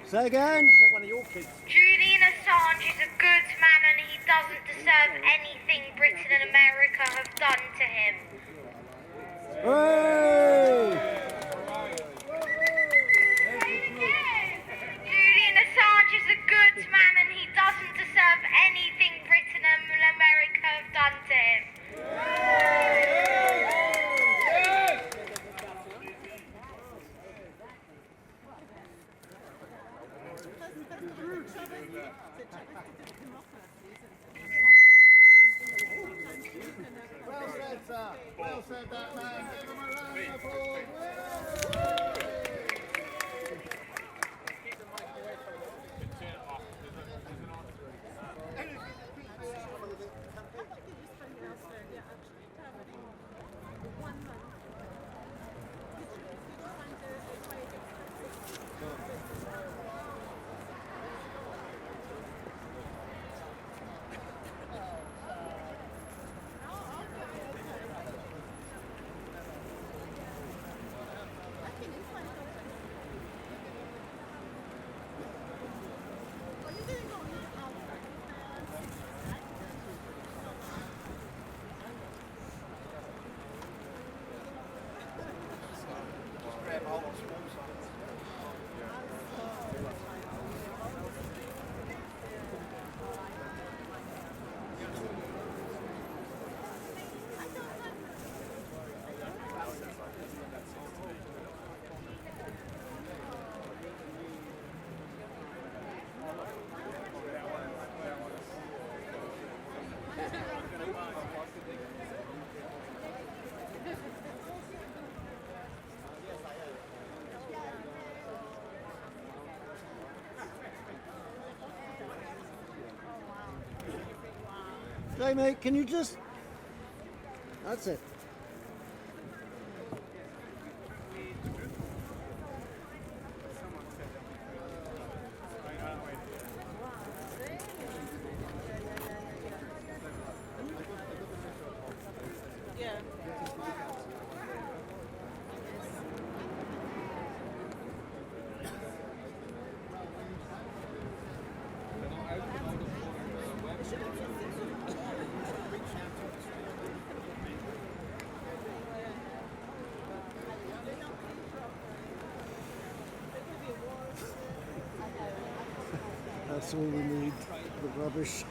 Say again? Is that one of your kids? Julian Assange is a good man and he doesn't deserve anything Britain and America have done to him. Hooray! Julian Assange is a good man and he doesn't deserve anything Britain and America have done to him. Well said, sir. Well said, that man. Give him a round of applause. Hey mate, can you just... That's it. That's all we need, the rubbish.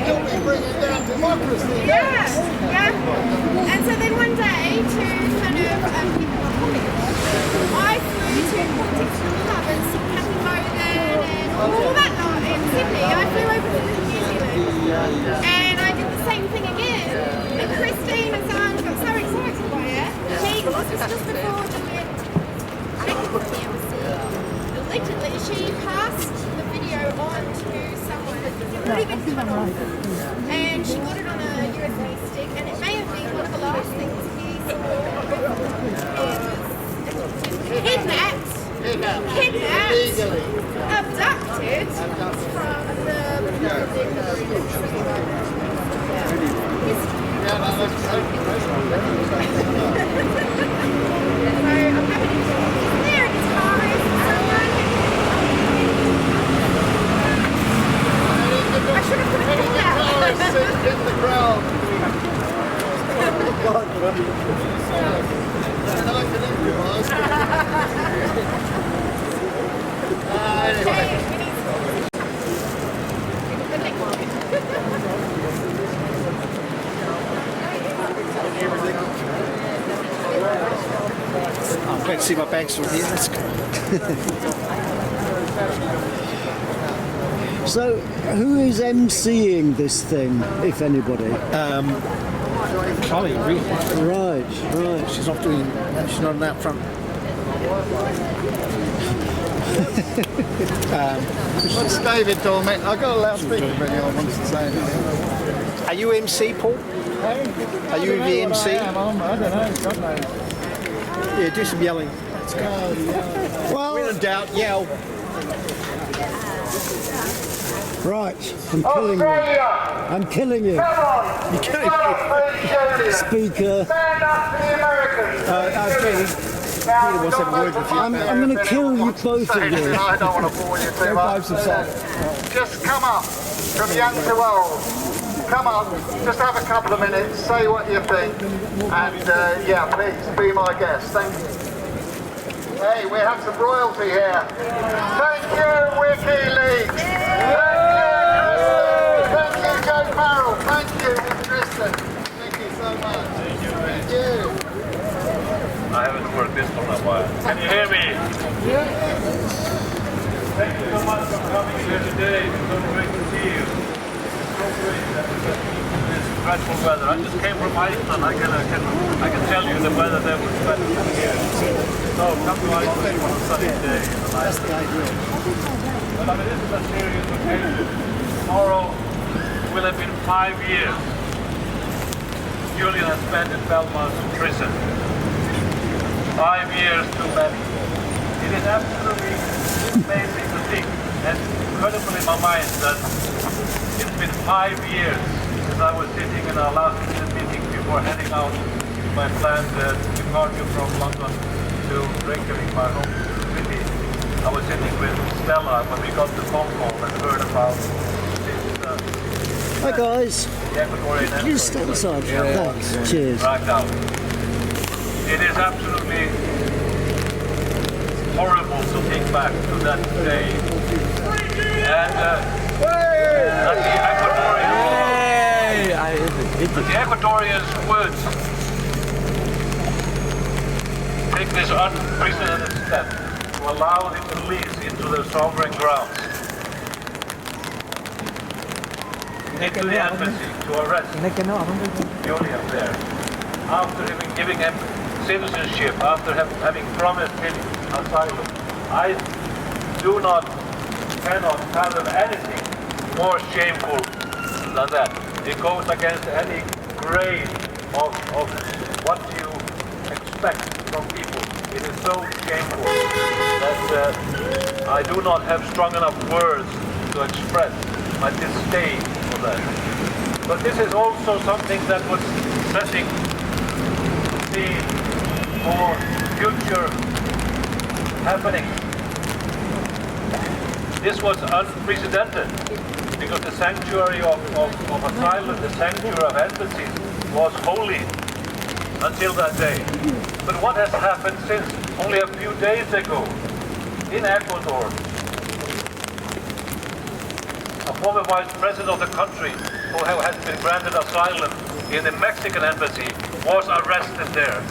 You'll be bringing down democracy. Yeah. And so then one day, to kind of keep my point, I flew to Protection Covers, Captain Logan, and all that lot in Sydney. I flew over to New Zealand, and I did the same thing again. And Christine Assange got so excited by it. This was just before Julian Assange. Allegedly, she passed the video on to someone not even cut off, and she got it on a USB stick, and it may have been one of the last things he saw. Kidnapped, abducted from I should have put a call out. In the crowd. I'm glad to see my bag's still here. That's good. So, who is emceeing this thing, if anybody? Chloe, really. Right. She's not on that front. What's David told me? I got a loudspeaker video on wants to say anything. Are you MC, Paul? Are you the MC? I don't know, God knows. Yeah, do some yelling. Well, When in doubt, yell. right. I'm killing you. You can't. Speaker. Stand up to the Americans. Peter wants to have a word with you. I'm going to kill you both of you. I don't want to bore you too much. Just come up, from young to old. Come up, just have a couple of minutes, say what you think, and yeah, please be my guest. Thank you. Hey, we have some royalty here. Thank you, WikiLeaks. Thank you, Joe Farrell. Thank you, Tristan. Thank you so much. Thank you. I haven't worked this for a while. Can you hear me? Thank you so much for coming here today. It's so great to see you. It's so great that this dreadful weather. I just came from Iceland. I can tell you the weather there was better than here. So come to Iceland on a sunny day. That's the idea. But I mean, this is a serious occasion. Tomorrow will have been 5 years. Julian has spent in Belmont prison. 5 years too many. It is absolutely amazing to think and incredible in my mind that it's been 5 years since I was sitting in our last meeting before heading out to my planned departure from London to Reykjavik, my home city. I was sitting with Stella when we got the phone call and heard about this Hi guys. the Ecuadorian Can you step aside? Thanks. Cheers. right now. It is absolutely horrible to think back to that day. And the Ecuadorians would take this unprecedented step to allow the police into their sovereign grounds, into the embassy to arrest Julian there, after even giving him citizenship, after having promised him asylum. I cannot fathom anything more shameful than that. It goes against any grain of what you expect from people. It is so shameful that I do not have strong enough words to express my disdain for that. But this is also something that was setting the scene for future happenings. This was unprecedented because the sanctuary of asylum, the sanctuary of embassies was holy until that day. But what has happened since? Only a few days ago in Ecuador, former vice president of the country, who has been granted asylum in the Mexican embassy, was arrested there.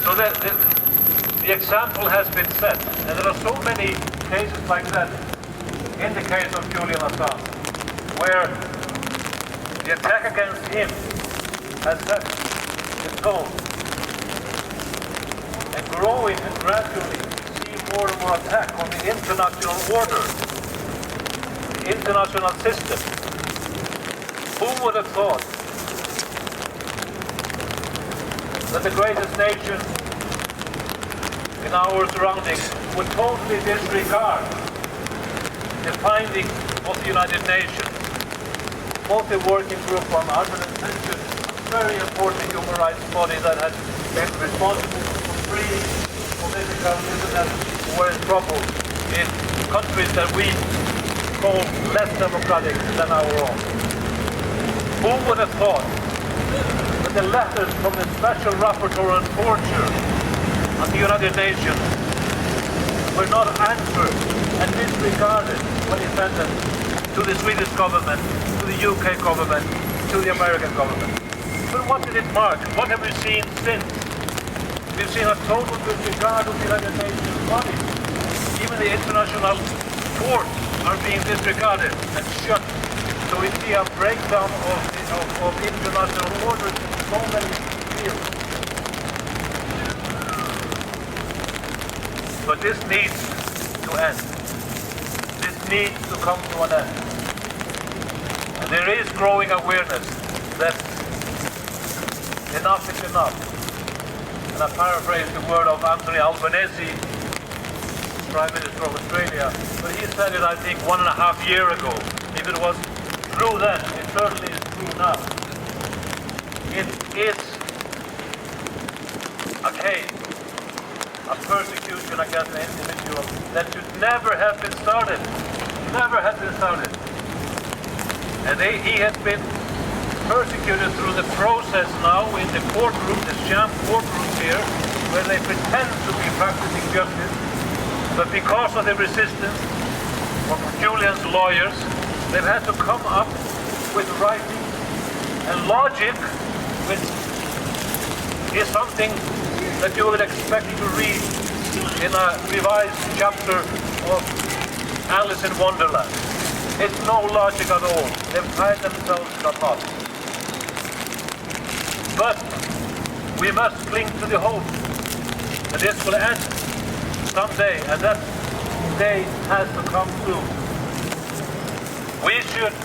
So the example has been set, and there are so many cases like that in the case of Julian Assange, where the attack against him has set its goal. And growing and gradually see more and more attack on the international order, the international system. Who would have thought that the greatest nation in our surroundings would totally disregard the finding of the United Nations, both the working group on urban detention, a very important human rights body that has been responsible for freeing political prisoners who were in trouble in countries that we call less democratic than our own. Who would have thought that the letters from the Special Rapporteur on Torture at the United Nations were not answered and disregarded when he sent them to the Swedish government, to the UK government, to the American government? But what did it mark? What have we seen since? We've seen a total disregard of the United Nations bodies. Even the international courts are being disregarded and shut. So we see a breakdown of international orders in so many fields. But this needs to end. This needs to come to an end. And there is growing awareness that enough is enough. And I paraphrase the word of Anthony Albanese, Prime Minister of Australia, but he said it, I think, 1.5 years ago. If it was true then, it certainly is true now. It is a case of persecution against an individual that should never have been started. Never have been started. And he has been persecuted through the process now in the courtroom, the sham courtrooms here, where they pretend to be practicing justice. But because of the resistance from Julian's lawyers, they've had to come up with writing and logic, which is something that you would expect to read in a revised chapter of Alice in Wonderland. It's no logic at all. They've tied themselves in a knot. But we must cling to the hope that this will end someday, and that day has to come soon. We should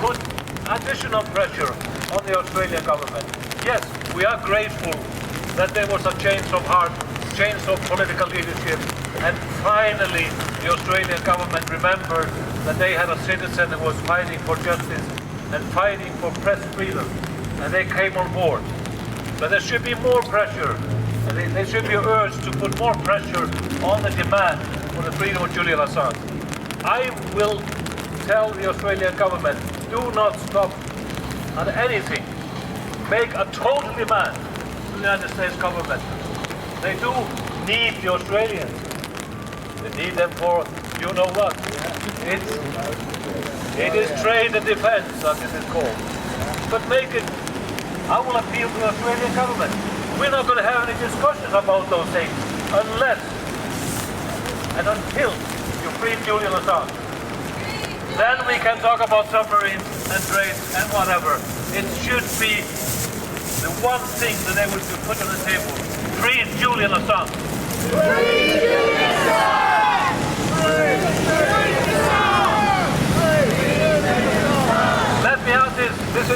put additional pressure on the Australian government. Yes, we are grateful that there was a change of heart, change of political leadership, and finally the Australian government remembered that they had a citizen that was fighting for justice and fighting for press freedom, and they came on board. But there should be more pressure, and they should be urged to put more pressure on the demand for the freedom of Julian Assange. I will tell the Australian government, do not stop at anything. Make a total demand to the United States government. They do need the Australians. They need them for, you know what? It is trade and defense, as it is called. But make it, I will appeal to the Australian government. We're not going to have any discussions about those things unless and until you free Julian Assange. Then we can talk about submarines and trade and whatever. It should be the one thing that they would put on the table. Free Julian Assange. Free Julian Assange! Free Julian Assange! Let me add this. This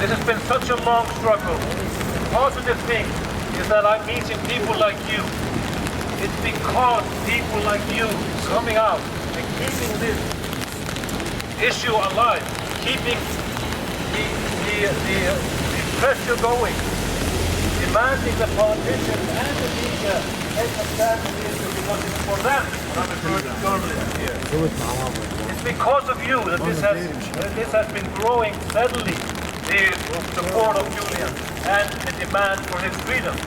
has been such a long struggle. The positive thing is that I'm meeting people like you. It's because people like you coming out and keeping this issue alive, keeping the pressure going, demanding the politicians and the media take a stand on the issue, because it's for them, and I'm referring to journalists here. It's because of you that this has been growing steadily, the support of Julian and the demand for his freedom.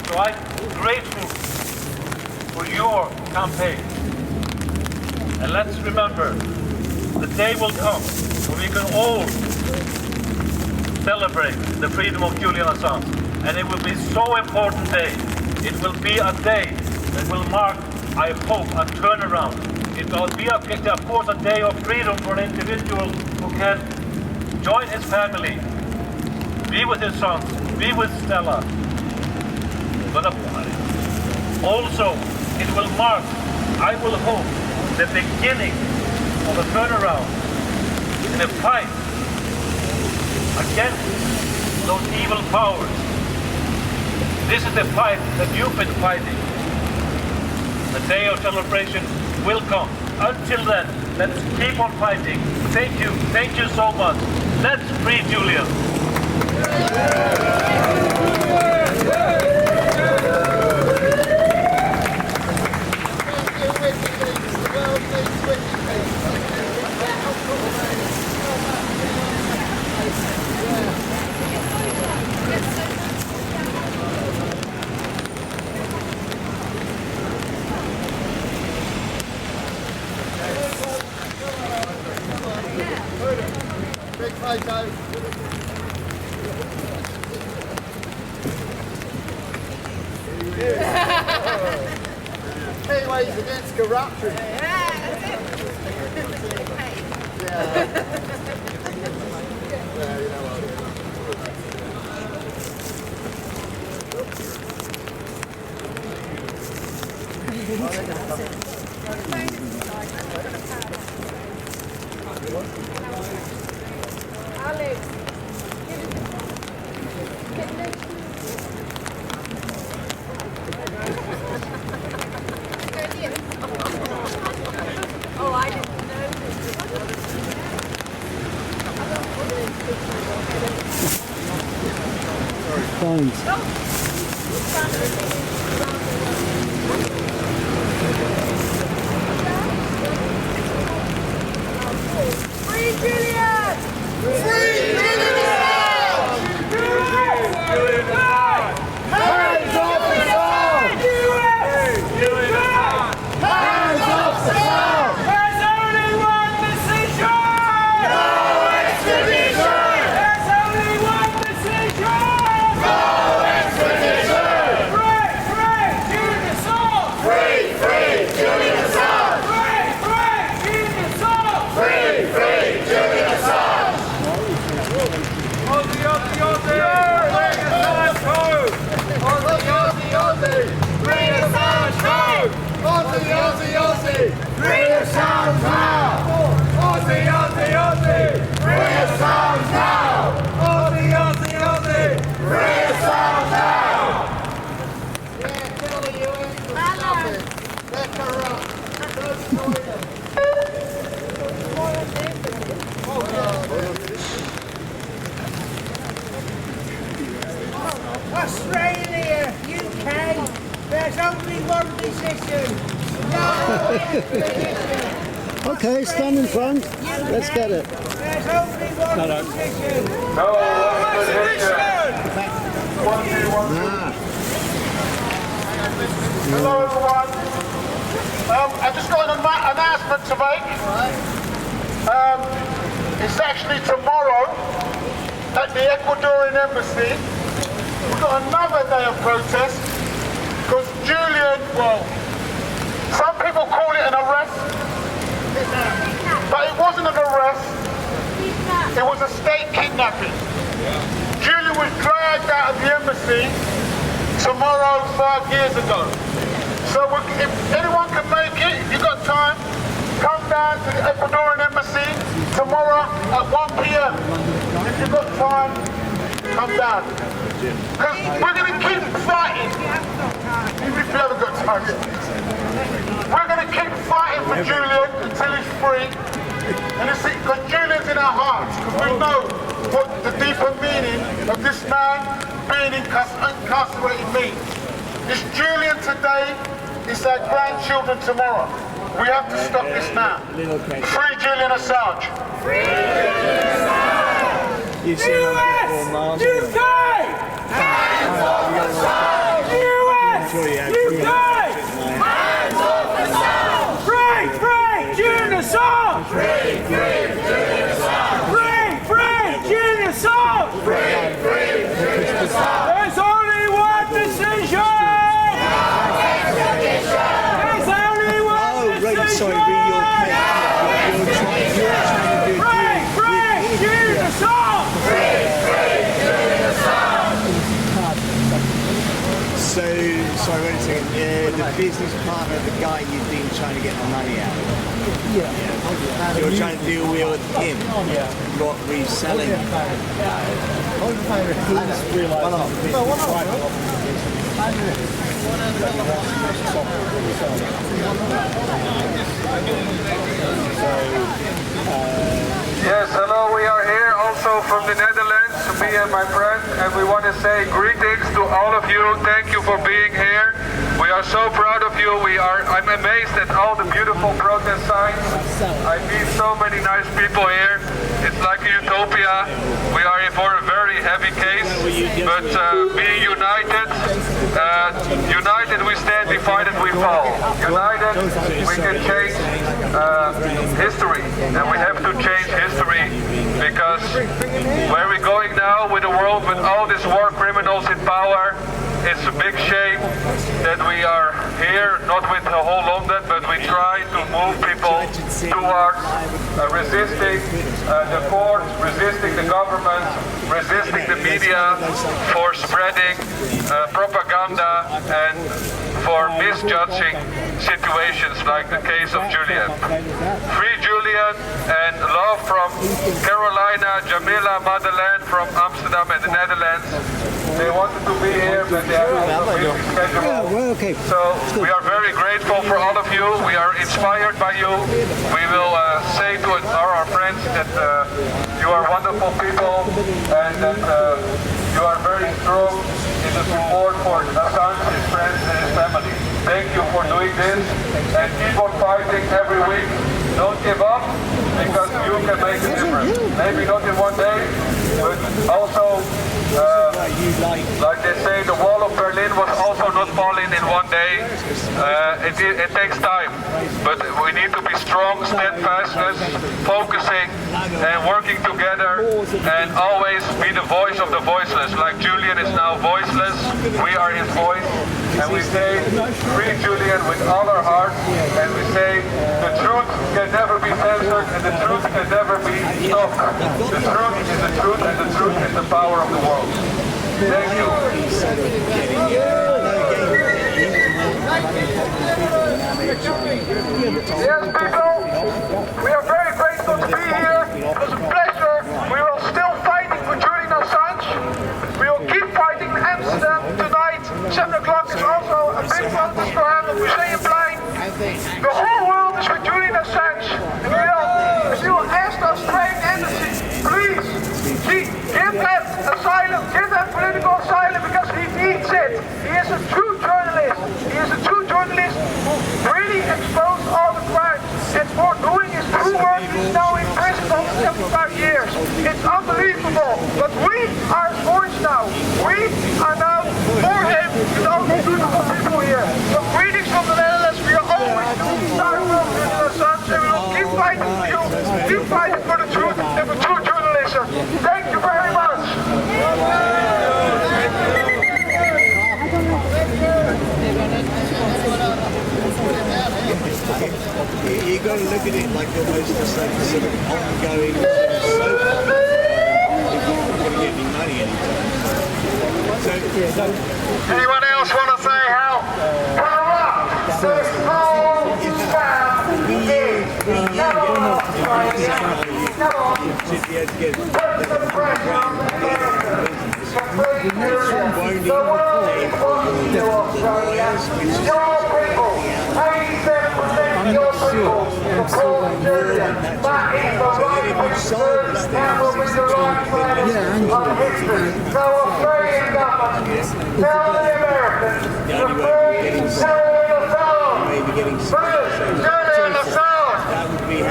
So I'm grateful for your campaign. And let's remember, the day will come when we can all celebrate the freedom of Julian Assange. And it will be so important day. It will be a day that will mark, I hope, a turnaround. It will be, of course, a day of freedom for an individual who can join his family, be with his sons, be with Stella. But also, it will mark, I will hope, the beginning of a turnaround in a fight against those evil powers. This is the fight that you've been fighting. The day of celebration will come. Until then, let's keep on fighting. Thank you so much. Let's free Julian. Big photo. Anyways, against corruption. Oh, I didn't know. Thanks. Free Julian! Free Julian! Hands off the sound! Hands off the sound! There's only one decision! No extradition! There's only one decision! No extradition! Free Julian Assange! Free Julian Assange! Free Julian Assange! Free Julian Assange! Aussie, Aussie, Aussie! Bring Assange home! Aussie, Aussie, Aussie! Free Assange home! Aussie, Aussie, Aussie! Free Assange now! Aussie, Aussie, Aussie! Free Assange now! Aussie, Aussie, Aussie! Free Assange now! Yeah, kill the UN. They're corrupt. Don't join them. Australia, UK, there's only one decision. No extradition. Okay, stand in front. Let's get it. There's only one decision. No extradition. 1, 2, 1, 2. Hello everyone. I've just got an announcement to make. It's actually tomorrow at the Ecuador Embassy. We've got another day of protest because Julian, well, some people call it an arrest, but it wasn't an arrest. It was a state kidnapping. Julian was dragged out of the embassy tomorrow 5 years ago. So if anyone can make it, if you've got time, come down to the Ecuador Embassy tomorrow at 1 p.m. If you've got time, come down. Because we're going to keep fighting. Even if you haven't got time yet. We're going to keep fighting for Julian until he's free. And it's because Julian's in our hearts. Because we know what the deeper meaning of this man being incarcerated means. It's Julian today, it's our grandchildren tomorrow. We have to stop this now. Free Julian Assange. Free Julian Assange! You've seen him before, Miles. UK! Hands off Assange! US! UK! Hands off Assange! Free Julian! sorry, read your paper. You're trying to do Julian Assange! So, sorry, wait a second. The business partner of the guy you've been trying to get the money out of. Yeah. You're trying to deal with him. What reselling. Yes, hello, we are here also from the Netherlands, me and my friend, and we want to say greetings to all of you. Thank you for being here. We are so proud of you. I'm amazed at all the beautiful protest signs. I meet so many nice people here. It's like a utopia. We are in for a very heavy case, but being united, united we stand, divided we fall. United we can change history, and we have to change history, because where we're going now with the world, with all these war criminals in power, it's a big shame that we are here, not with the whole London, but we try to move people towards resisting the courts, resisting the government, resisting the media for spreading propaganda and for misjudging situations like the case of Julian. Free Julian, and love from Carolina, Jamila, Madeleine from Amsterdam and the Netherlands. They wanted to be here, but they have a busy schedule. So we are very grateful for all of you. We are inspired by you. We will say to our friends that you are wonderful people, and that you are very strong in the support for Assange, his friends and his family. Thank you for doing this, and keep on fighting every week. Don't give up, because you can make a difference. Maybe not in one day, but also, like they say, the wall of Berlin was also not falling in one day. It takes time, but we need to be strong, steadfastness, focusing and working together, and always be the voice of the voiceless. Like Julian is now voiceless, we are his voice, and we say, free Julian with all our heart, and we say, the truth can never be censored, and the truth can never be stopped. The truth is the truth, and the truth is the power of the world. Thank you. Yes, people, we are very grateful to be here. It was a pleasure. We are still fighting for Julian Assange. We will keep fighting in Amsterdam tonight. 7 o'clock is also a big protest for him on Museumplein. The whole world is for Julian Assange. And we will ask the Australian embassy, please, give him asylum, give him political asylum, because he needs it. He is a true journalist. He is a true journalist who really exposed all the crimes. And for doing his true work, he's now in prison for 75 years. It's unbelievable. But we are his voice now. We are now for him with all the beautiful people here. So greetings from the Netherlands. We are always doing our work with Assange, and we will keep fighting for you, keep fighting for the truth and for true journalism. Thank you very much. You've got to look at it like almost a sort of ongoing soap opera. You're not going to get any money anytime. Anyone else want to say how corrupt this whole scam is? Should be able to get Put the pressure on the complete Syria. The world is watching you, Australia. Your people, 87% of your people support Syria. That is the right thing to do, and will be the right plan of history. So Australian government, tell the Americans to free Julian Assange. Free Julian Assange. Free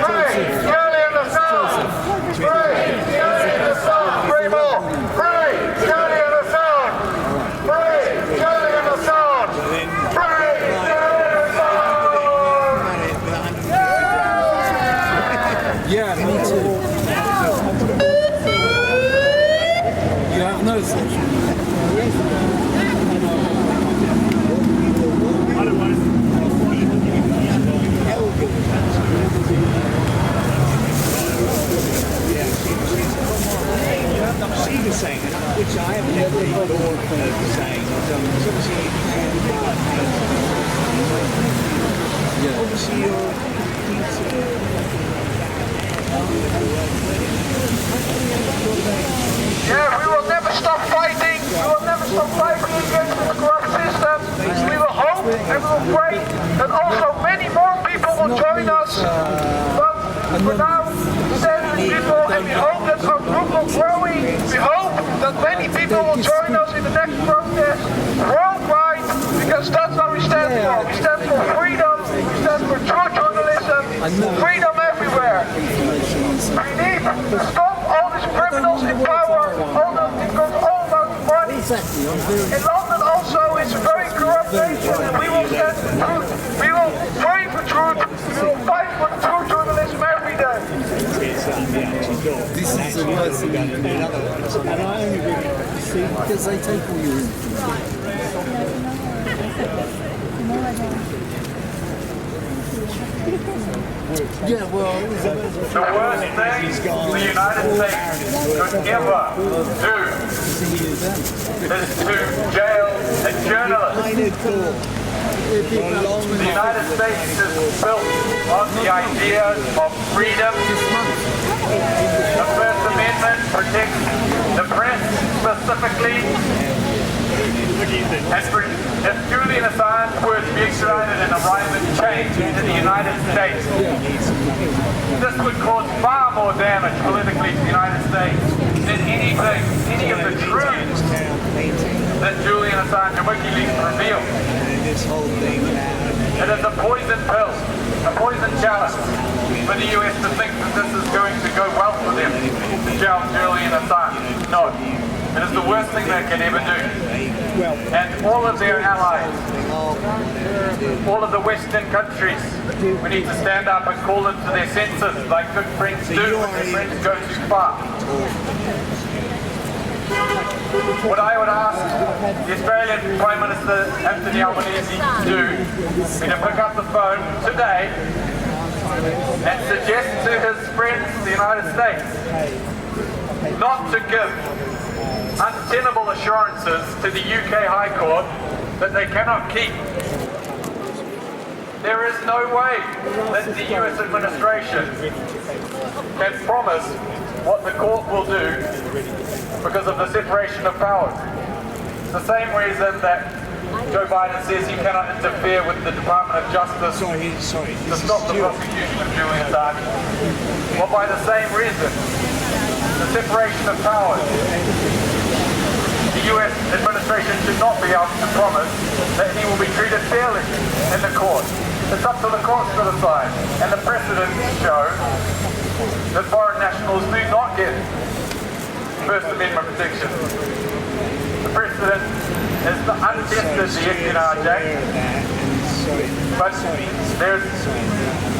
Julian Assange. Free Julian Assange. Free more. Free Julian Assange. Free Julian Assange. Free Julian Assange. Yeah, me too. You have no section. I don't want to. will join us. But for now, send people, and we hope that our group will growing. We hope that many people will join us in the next protest worldwide, because that's what we stand for. We stand for freedom, we stand for true journalism, freedom everywhere. We need to stop all these criminals in power, because all about money. In London also, it's a very corrupt nation, and we will stand for truth. We will pray for truth. We will fight for true journalism every day. This is the worst thing you can do. And I only really see because they take all your information. Yeah, well, the worst thing the United States could ever do is to jail a journalist. The United States is built on the idea of freedom. The First Amendment protects the press specifically. And if Julian Assange were to be extradited and arrive and change into the United States, this would cause far more damage politically to the United States than any of the truths that Julian Assange and WikiLeaks revealed. It is a poison pill, a poison chalice for the US to think that this is going to go well for them to jail Julian Assange. No. It is the worst thing they can ever do. And all of their allies, all of the Western countries, we need to stand up and call them to their senses like good friends do when their friends go too far. What I would ask the Australian Prime Minister Anthony Albanese to do is to pick up the phone today and suggest to his friends in the United States not to give untenable assurances to the UK High Court that they cannot keep. There is no way that the US administration can promise what the court will do because of the separation of powers. The same reason that Joe Biden says he cannot interfere with the Department of Justice to stop the prosecution of Julian Assange. Well, by the same reason, the separation of powers. The US administration should not be able to promise that he will be treated fairly in the court. It's up to the courts to decide. And the precedents show that foreign nationals do not get First Amendment protection. The precedent is untested, the Espionage Act, but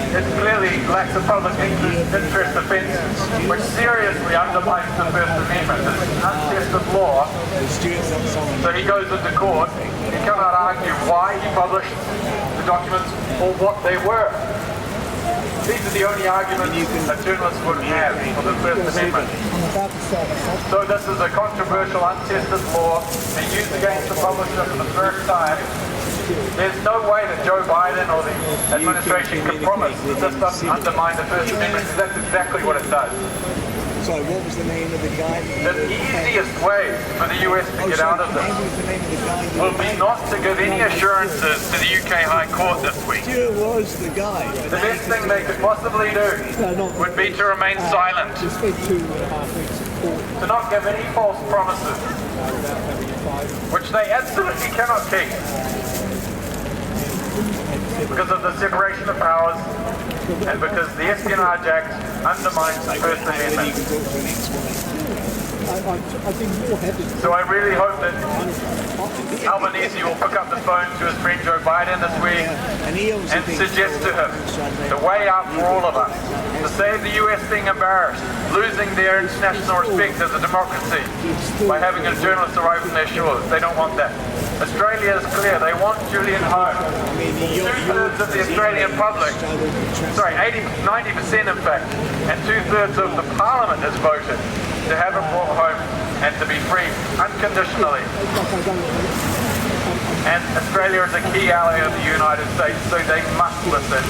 it clearly lacks a public interest offence, which seriously undermines the First Amendment. It's untested law, so he goes into court. He cannot argue why he published the documents or what they were. These are the only arguments a journalist would have for the First Amendment. So this is a controversial, untested law being used against the publisher for the first time. There's no way that Joe Biden or the administration can promise that this doesn't undermine the First Amendment, because that's exactly what it does. Sorry, what was the name of the guy? The easiest way for the US to get out of this will be not to give any assurances to the UK High Court this week. Who was the guy? The best thing they could possibly do would be to remain silent, to not give any false promises, which they absolutely cannot keep because of the separation of powers and because the Espionage Act undermines the First Amendment. So I really hope that Albanese will pick up the phone to his friend Joe Biden this week and suggest to him the way out for all of us, to save the US being embarrassed, losing their international respect as a democracy by having a journalist arrive on their shores. They don't want that. Australia is clear, they want Julian home. 2/3 of the Australian public, 90% in fact, and 2/3 of the Parliament has voted to have him brought home and to be free unconditionally. And Australia is a key ally of the United States, so they must listen.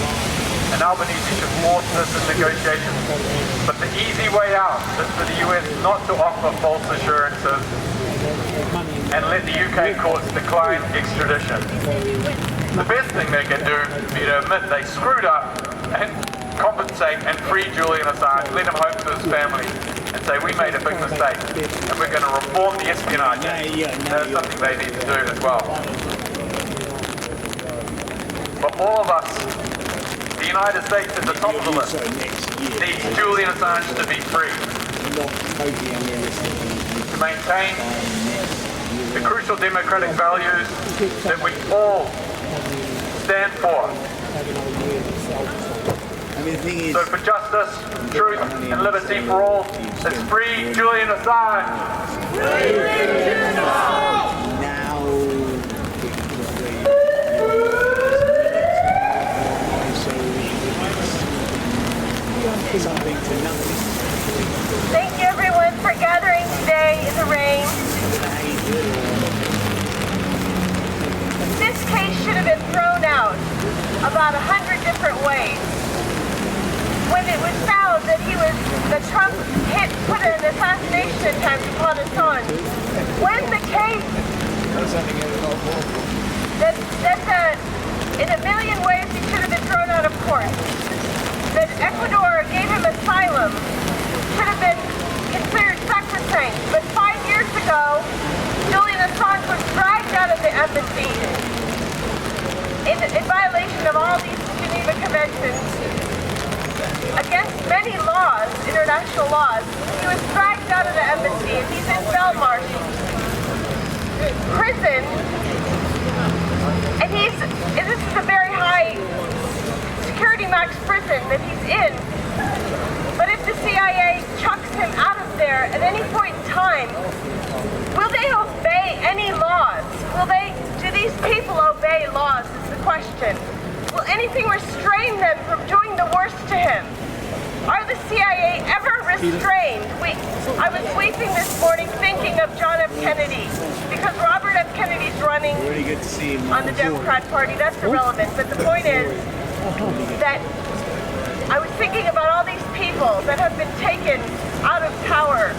And Albanese should force this in negotiations. But the easy way out is for the US not to offer false assurances and let the UK courts decline extradition. the best thing they can do would be to admit they screwed up and compensate and free Julian Assange, let him home to his family, and say we made a big mistake and we're going to reform the espionage act. That's something they need to do as well. But all of us, the United States at the top of the list, needs Julian Assange to be free, to maintain the crucial democratic values that we all stand for. So for justice, truth and liberty for all, let's free Julian Assange! Free Julian Assange! Thank you everyone for gathering today in the rain. This case should have been thrown out about 100 different ways. When it was found that Trump put an assassination attempt upon Assange, when the case, in a million ways he should have been thrown out of court. That Ecuador gave him asylum should have been considered sacrosanct. But 5 years ago, Julian Assange was dragged out of the embassy in violation of all these Geneva Conventions against many laws, international laws. He was dragged out of the embassy and he's in Belmarsh prison. And this is a very high security max prison that he's in. But if the CIA chucks him out of there at any point in time, will they obey any laws? Do these people obey laws is the question. Will anything restrain them from doing the worst to him? Are the CIA ever restrained? I was sleeping this morning thinking of John F. Kennedy, because Robert F. Kennedy's running on the Democrat Party. That's irrelevant. But the point is that I was thinking about all these people that have been taken out of power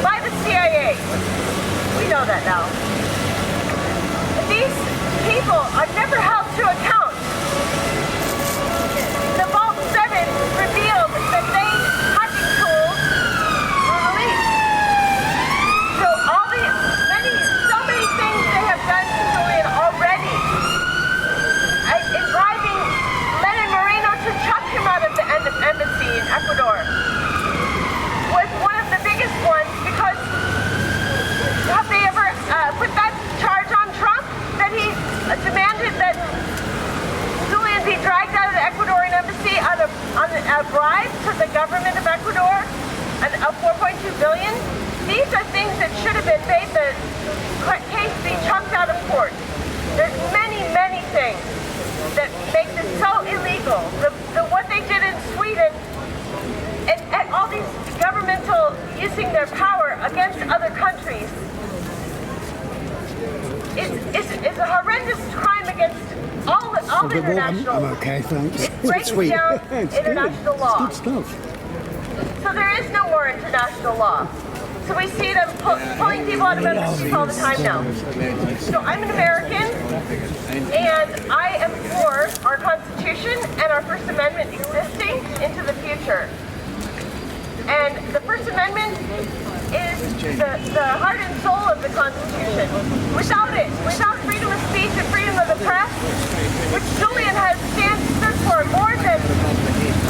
by the CIA. We know that now. These people are never held to account. The Vault 7 revealed that hacking tools were released. So so many things they have done to Julian already. In bribing Lenin Moreno to chuck him out of the embassy in Ecuador was one of the biggest ones, because have they ever put that charge on Trump that he demanded that Julian be dragged out of the Ecuadorian embassy on a bribe to the government of Ecuador of $4.2 billion? These are things that should have been made the case be chucked out of court. There's many, many things that make this so illegal. What they did in Sweden, and all these governmental using their power against other countries, is a horrendous crime against all international. I'm okay, thanks. It breaks down international law. It's good stuff. So there is no more international law. So we see them pulling people out of embassies all the time now. So I'm an American, and I am for our Constitution and our First Amendment existing into the future. And the First Amendment is the heart and soul of the Constitution. Without it, without freedom of speech and freedom of the press, which Julian has stood for more than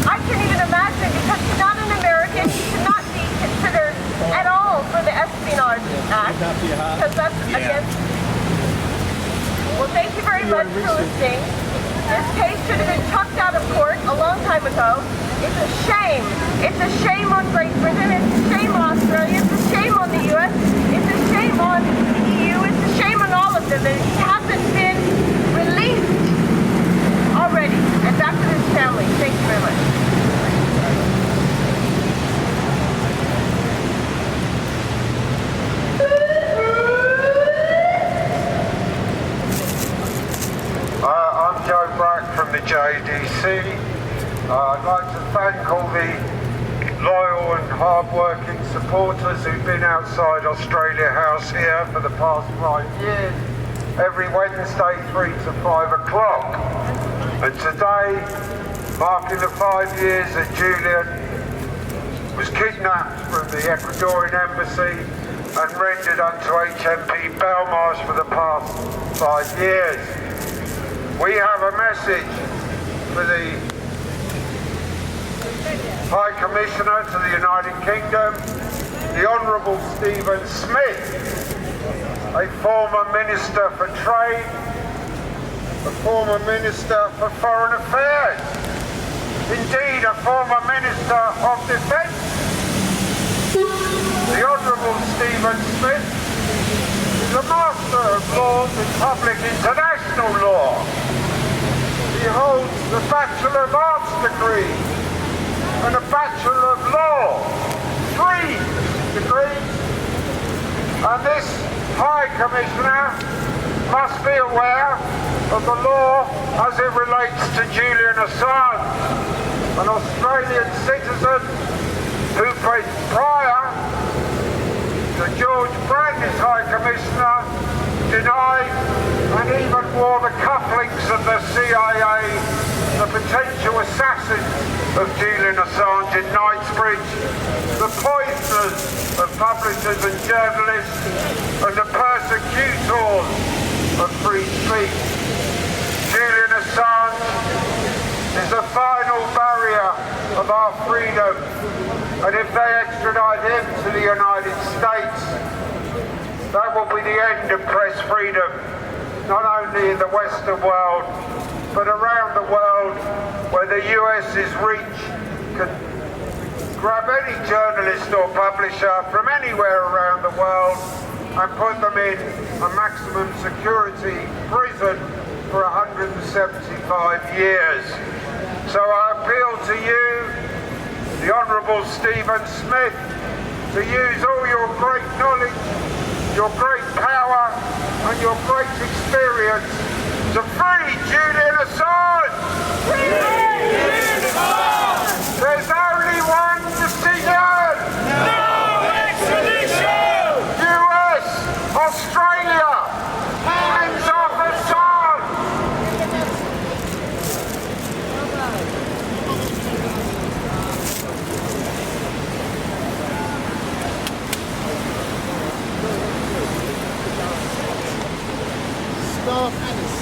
I can even imagine, because he's not an American, he should not be considered at all for the Espionage Act, because that's against. Well, thank you very much for listening. This case should have been chucked out of court a long time ago. It's a shame. It's a shame on Great Britain. It's a shame on Australia. It's a shame on the U.S. It's a shame on the EU. It's a shame on all of them that he hasn't been released already and back to his family. Thank you very much. I'm Joe Brack from the JDC. I'd like to thank all the loyal and hard-working supporters who've been outside Australia House here for the past 5 years. every Wednesday 3 to 5 o'clock. And today, marking the 5 years that Julian was kidnapped from the Ecuadorian Embassy and rendered unto HMP Belmarsh for the past 5 years. We have a message for the High Commissioner to the United Kingdom, the Honourable Stephen Smith, a former Minister for Trade, a former Minister for Foreign Affairs, indeed a former Minister of Defence. The Honourable Stephen Smith is a Master of Laws in Public International Law. He holds the Bachelor of Arts degree and a Bachelor of Law, 3 degrees. And this High Commissioner must be aware of the law as it relates to Julian Assange, an Australian citizen who prior to George Brand as High Commissioner denied and even wore the cufflinks of the CIA, the potential assassins of Julian Assange in Knightsbridge, the poisoners of publishers and journalists, and the persecutors of free speech. Julian Assange is the final barrier of our freedom, and if they extradite him to the United States, that will be the end of press freedom, not only in the Western world, but around the world where the US's reach can grab any journalist or publisher from anywhere around the world and put them in a maximum security prison for 175 years. So I appeal to you, the Honourable Stephen Smith, to use all your great knowledge, your great power and your great experience to free Julian Assange! Free Julian Assange! There's only one decision! No extradition! US, Australia, hands off Assange! Staff Alice.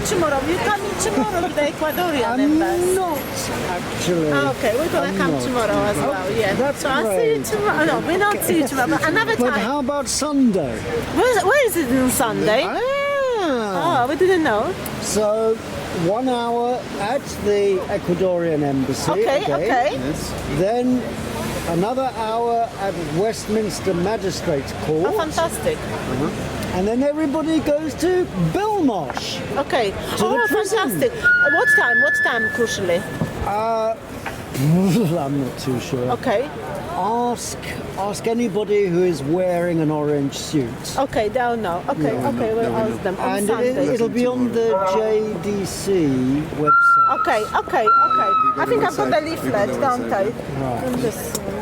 Tomorrow, you coming tomorrow to the Ecuadorian Embassy? Not actually. Okay, we're gonna come tomorrow as well. Yeah. That's so I'll see you tomorrow. No, we don't see you tomorrow, but another time. But how about Sunday? Where is it on Sunday? Ah. Oh, we didn't know. So 1 hour at the Ecuadorian Embassy. Okay. Yes. Then another hour at Westminster Magistrates Court. Oh, fantastic. And then everybody goes to Belmarsh. Okay. To the prison. Fantastic. What time, crucially? I'm not too sure. Okay. Ask anybody who is wearing an orange suit. Okay, they'll know. Okay, we'll ask them on And Sunday. it'll be on the JDC website. Okay. I think I've got the leaflet, don't I? And this one.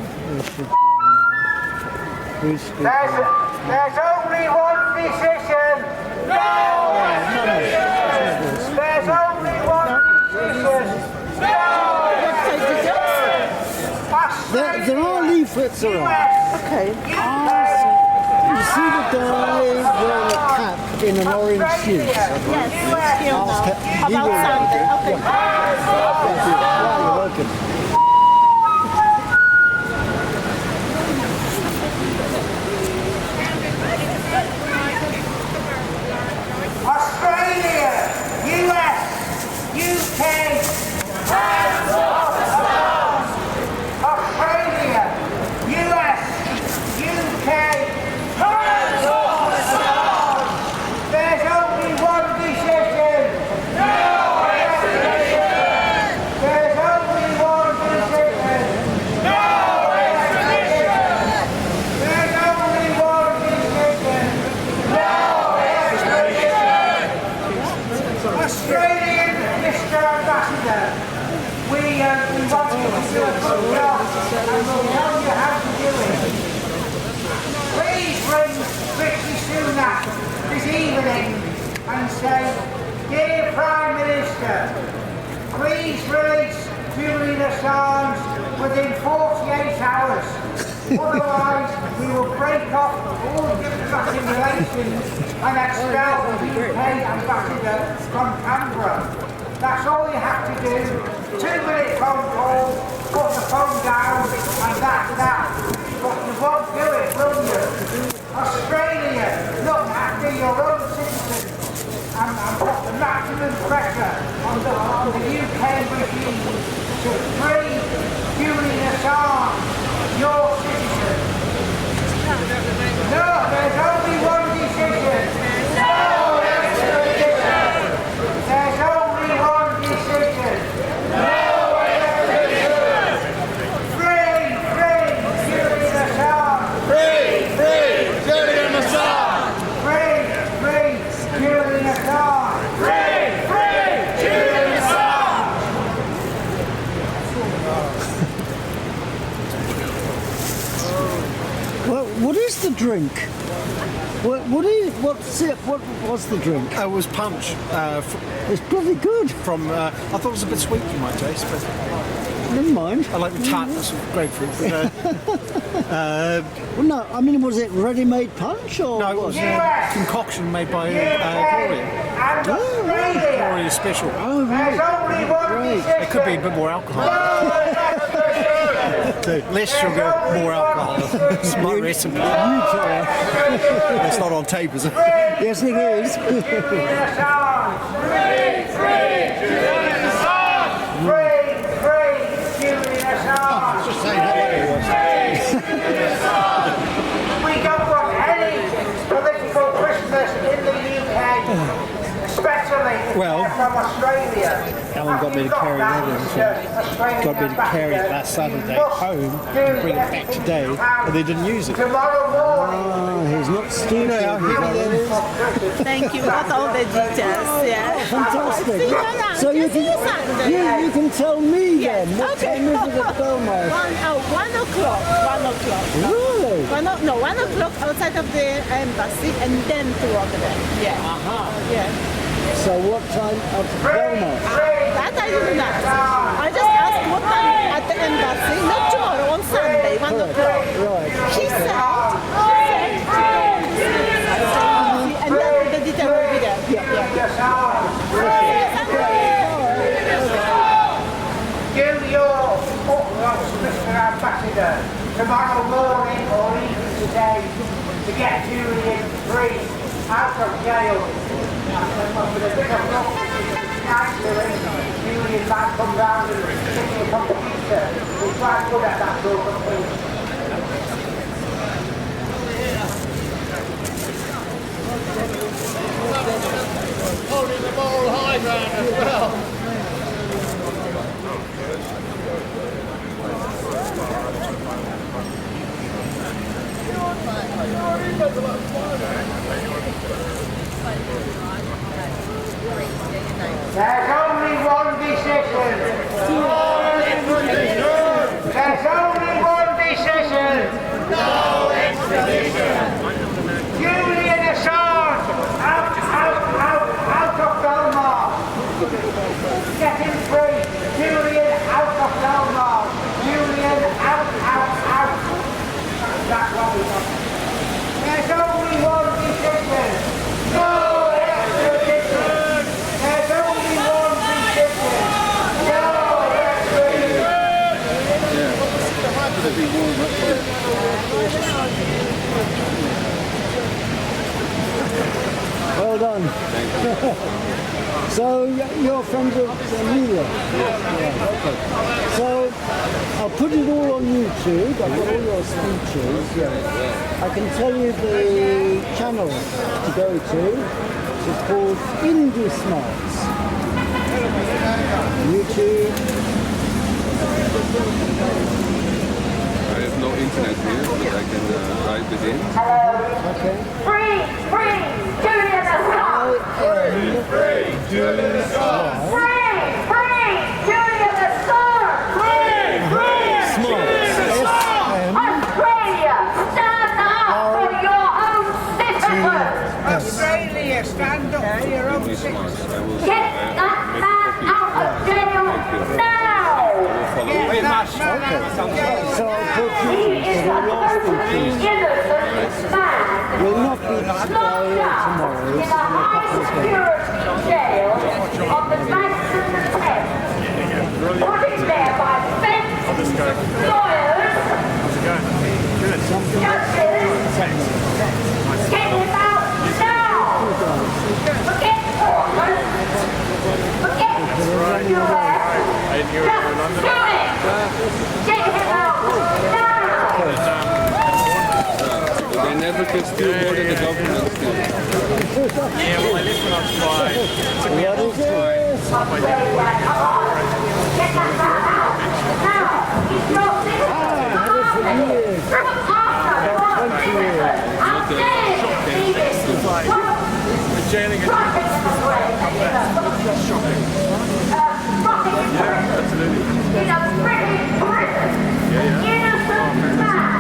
There's only one decision. No! There's only one decision. There are leaflets around. Okay. You see the guy wearing a cap in an orange suit? Yes. About Sunday. Okay. Yeah, you're welcome. Australia, US, UK, hands off the stars. Australia, US, UK, hands off the stars. There's only one decision. No extradition. There's only one decision. No extradition. There's only one decision. No extradition. Australian Mr. Ambassador, we want you to do a good job and we'll tell you how to do it. Please ring Rishi Sunak this evening and say, Dear Prime Minister, please release Julian Assange within 48 hours. Otherwise, we will break off all diplomatic relations and expel the UK ambassador from Canberra. That's all you have to do. 2-minute phone call, put the phone down, and that's that. But you won't do it, will you? Australia, look after your own citizens and put the maximum pressure on the UK regime to free Julian Assange, your citizen. No, there's only one decision. No extradition. There's only one decision. No extradition. Free Julian Assange. Free Julian Assange. Free Julian Assange. Free Julian Assange. What is the drink? What's the drink? It was punch. It's bloody good. From I thought it was a bit sweet for my taste, but Never mind. I like the tartness of grapefruit. But, Well, no, I mean, was it ready-made punch or no, it what? was a concoction made by Gloria. And Australia. Gloria Special. Oh, There's right. only one decision. It could be a bit more alcohol. Less sugar, more alcohol. It's my recipe. It's not on tape, is it? Yes, it is. Julian Assange. Free Julian Assange. Free Julian Assange. Just saying how lucky it was. We don't want any political prisoners in the UK, especially if Well, they're from Australia. Alan got me to carry it over, so got me to carry it last Saturday home and bring it back today, and they didn't use it. Tomorrow morning. He's not stupid. Thank you. Got all the details. Yeah. Fantastic. See you around. So you See you Sunday. you can tell me Yes. then. What Okay. time is it at Belmar? 1 o'clock. 1 o'clock. Really? 1 o'clock outside of the embassy and then to Rotterdam. Yeah. Yeah. So what time at Belmar? That I didn't ask. I just asked what time at the embassy, not tomorrow, on Sunday, 1 o'clock. Right. She said, and then the detail will be there. Yeah. Do your utmost, Mr. Ambassador, tomorrow morning or even today to get Julian free out of jail. With a bit of luck, actually, Julian might come round and sit in the computer. We're quite good at that sort of thing. Holding the moral high ground as well. There's only one decision. There's only one decision. No extradition. Julian Assange, out of Belmar. Get him free. Julian out of Belmar. Julian out. That's what we want. There's only one decision. No extradition. There's only one decision. No Well done. So you're friends of Amelia? Yeah. Okay. So I'll put it all on YouTube. I've got all your speeches. I can tell you the channel to go to. It's called Indie Smarts. YouTube. I have no internet here, but I can write it in. Okay. Free Julian Assange! Free Julian Assange! Free Julian Assange! Australia, stand up for your own citizens! Australia, stand up for your own citizens. Get that man out of jail now! So I'll put you He is a perfectly innocent man! will not be today or tomorrow. In a high-security jail on the banks of the Thames, put in there by fence, lawyers, judges. Get him out now! Forget Portland! Forget US! Just do it! Get him out now! They never can steal more than the government steals. Yeah, well, this one I'm fine. It took me a long time. Get that man out! Now! He's your citizen! Look after your citizen! I'm dead! The jailing is shocking. Yeah, absolutely. In a British prison! Innocent man!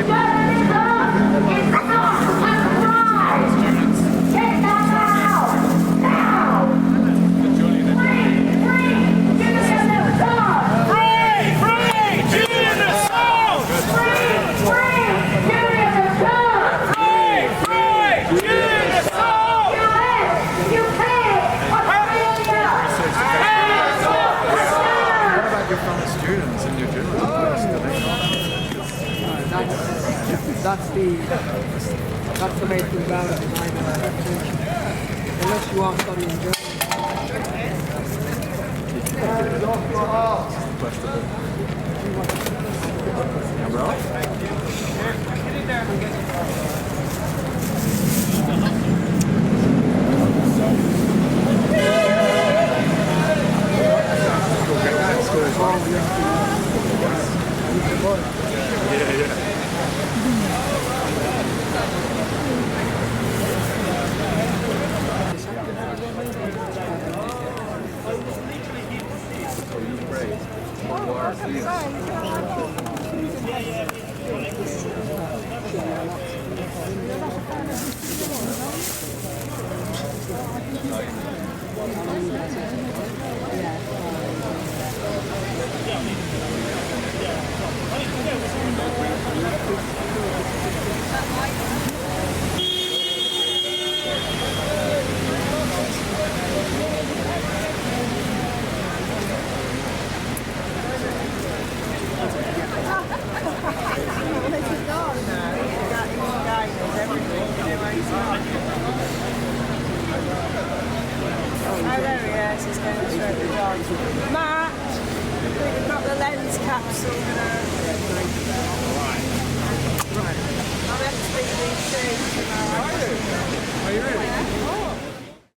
Journalism is not a crime! Get that man out! Now! Free Julian Assange! Free Julian Assange! Free Julian Assange! Free Julian Assange! US, UK, Australia! What about your fellow students and your journalists? That's the main thing about it. Unless you are studying journalism. Matt, we've got the lens capsule now. I'm XBDC tomorrow. Are you ready?